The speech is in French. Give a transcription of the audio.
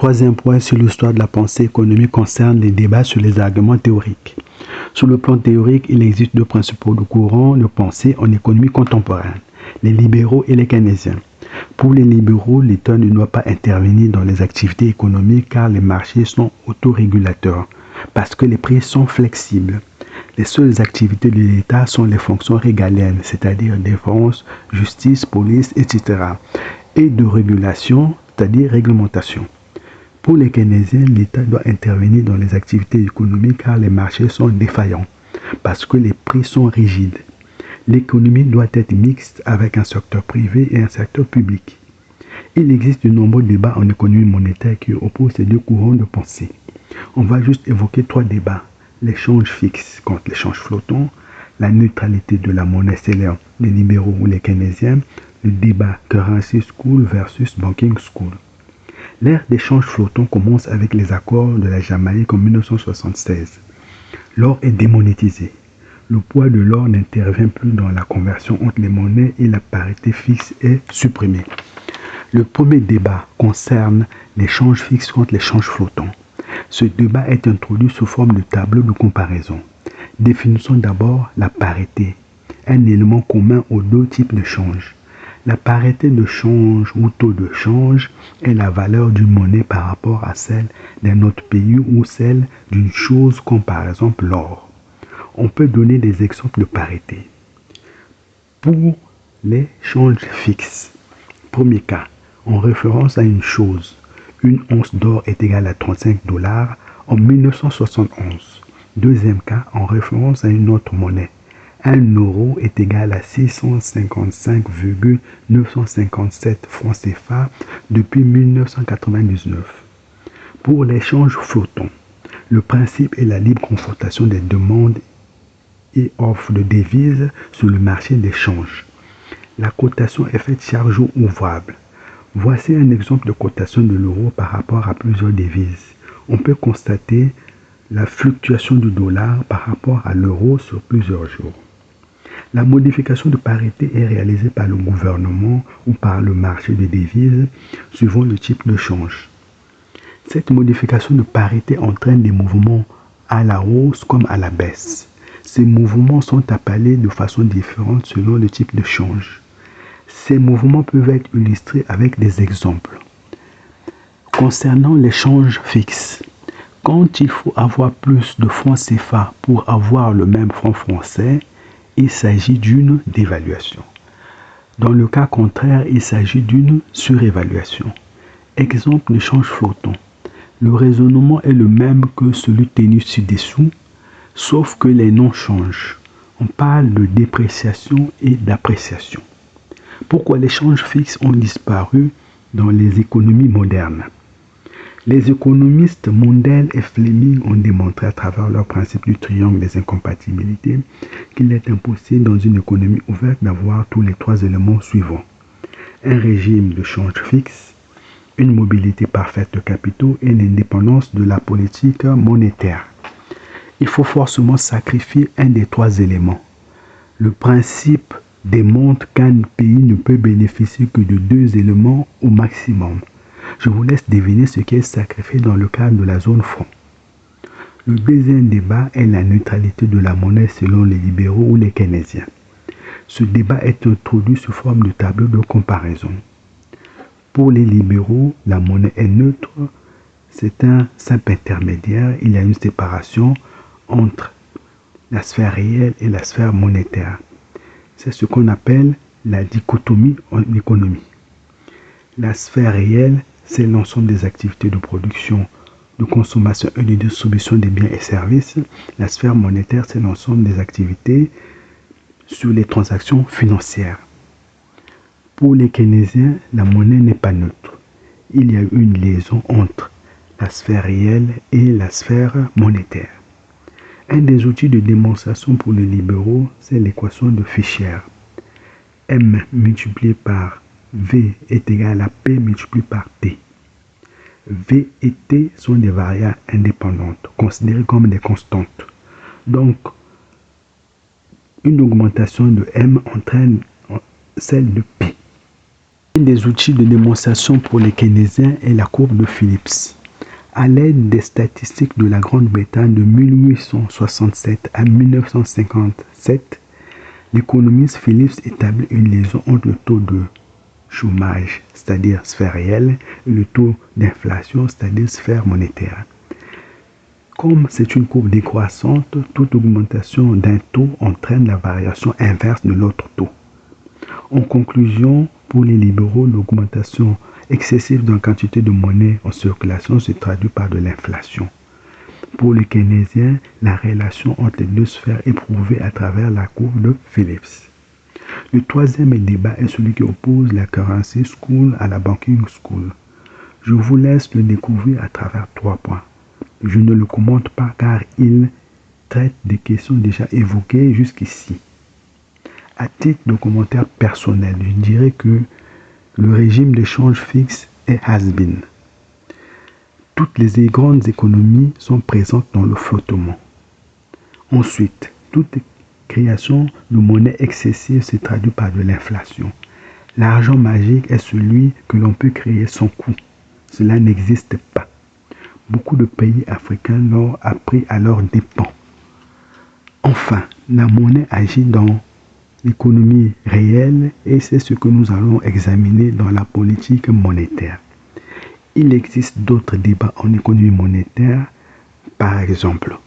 Troisième point sur l'histoire de la pensée économique concerne les débats sur les arguments théoriques. Sur le plan théorique, il existe deux principaux courants de pensée en économie contemporaine, les libéraux et les keynésiens. Pour les libéraux, l'État ne doit pas intervenir dans les activités économiques car les marchés sont autorégulateurs, parce que les prix sont flexibles. Les seules activités de l'État sont les fonctions régaliennes, c'est-à-dire défense, justice, police, etc. et de régulation, c'est-à-dire réglementation. Pour les keynésiens, l'État doit intervenir dans les activités économiques car les marchés sont défaillants, parce que les prix sont rigides. L'économie doit être mixte avec un secteur privé et un secteur public. Il existe de nombreux débats en économie monétaire qui opposent ces deux courants de pensée. On va juste évoquer trois débats. L'échange fixe contre l'échange flottant, la neutralité de la monnaie selon les libéraux ou les keynésiens, le débat currency school versus banking school. L'ère d'échange flottant commence avec les accords de la Jamaïque en 1976. L'or est démonétisé. Le poids de l'or n'intervient plus dans la conversion entre les monnaies et la parité fixe est supprimée. Le premier débat concerne l'échange fixe contre l'échange flottant. Ce débat est introduit sous forme de tableau de comparaison. Définissons d'abord la parité, un élément commun aux deux types de change. La parité de change ou taux de change est la valeur d'une monnaie par rapport à celle d'un autre pays ou celle d'une chose comme par exemple l'or. On peut donner des exemples de parité. Pour les changes fixes, premier cas, en référence à une chose, une once d'or est égale à 35 $ en 1971. Deuxième cas, en référence à une autre monnaie. 1 euro est égal à 655,957 francs CFA depuis 1999. Pour l'échange flottant, le principe est la libre confrontation des demandes et offres de devises sur le marché d'échange. La cotation est faite chaque jour ouvrable. Voici un exemple de cotation de l'euro par rapport à plusieurs devises. On peut constater la fluctuation du dollar par rapport à l'euro sur plusieurs jours. La modification de parité est réalisée par le gouvernement ou par le marché des devises suivant le type de change. Cette modification de parité entraîne des mouvements à la hausse comme à la baisse. Ces mouvements sont appelés de façon différente selon le type de change. Ces mouvements peuvent être illustrés avec des exemples. Concernant l'échange fixe, quand il faut avoir plus de francs CFA pour avoir le même franc français, il s'agit d'une dévaluation. Dans le cas contraire, il s'agit d'une surévaluation. Exemple d'échange flottant. Le raisonnement est le même que celui tenu ci-dessous, sauf que les noms changent. On parle de dépréciation et d'appréciation. Pourquoi les changes fixes ont disparu dans les économies modernes? Les économistes Mundell et Fleming ont démontré à travers leur principe du triangle des incompatibilités qu'il est impossible dans une économie ouverte d'avoir tous les trois éléments suivants. Un régime de change fixe, une mobilité parfaite de capitaux et l'indépendance de la politique monétaire. Il faut forcément sacrifier un des trois éléments. Le principe démontre qu'un pays ne peut bénéficier que de deux éléments au maximum. Je vous laisse deviner ce qui est sacrifié dans le cadre de la zone franc. Le deuxième débat est la neutralité de la monnaie selon les libéraux ou les keynésiens. Ce débat est introduit sous forme de tableau de comparaison. Pour les libéraux, la monnaie est neutre, c'est un simple intermédiaire, il y a une séparation entre la sphère réelle et la sphère monétaire. C'est ce qu'on appelle la dichotomie en économie. La sphère réelle, c'est l'ensemble des activités de production, de consommation et de distribution des biens et services. La sphère monétaire, c'est l'ensemble des activités sur les transactions financières. Pour les keynésiens, la monnaie n'est pas neutre. Il y a une liaison entre la sphère réelle et la sphère monétaire. Un des outils de démonstration pour les libéraux, c'est l'équation de Fischer. M multiplié par V est égal à P multiplié par T. V et T sont des variables indépendantes, considérées comme des constantes. Donc, une augmentation de M entraîne celle de P. Un des outils de démonstration pour les keynésiens est la courbe de Phillips. À l'aide des statistiques de la Grande-Bretagne de 1867 à 1957, l'économiste Phillips établit une liaison entre le taux de chômage, c'est-à-dire sphère réelle, et le taux d'inflation, c'est-à-dire sphère monétaire. Comme c'est une courbe décroissante, toute augmentation d'un taux entraîne la variation inverse de l'autre taux. En conclusion, pour les libéraux, l'augmentation excessive de la quantité de monnaie en circulation se traduit par de l'inflation. Pour les keynésiens, la relation entre les deux sphères est prouvée à travers la courbe de Phillips. Le troisième débat est celui qui oppose la currency school à la banking school. Je vous laisse le découvrir à travers 3 points. Je ne le commente pas car il traite des questions déjà évoquées jusqu'ici. À titre de commentaire personnel, je dirais que le régime d'échange fixe est has-been. Toutes les grandes économies sont présentes dans le flottement. Ensuite, toute création de monnaie excessive se traduit par de l'inflation. L'argent magique est celui que l'on peut créer sans coût. Cela n'existe pas. Beaucoup de pays africains l'ont appris à leurs dépens. Enfin, la monnaie agit dans l'économie réelle et c'est ce que nous allons examiner dans la politique monétaire. Il existe d'autres débats en économie monétaire, par exemple.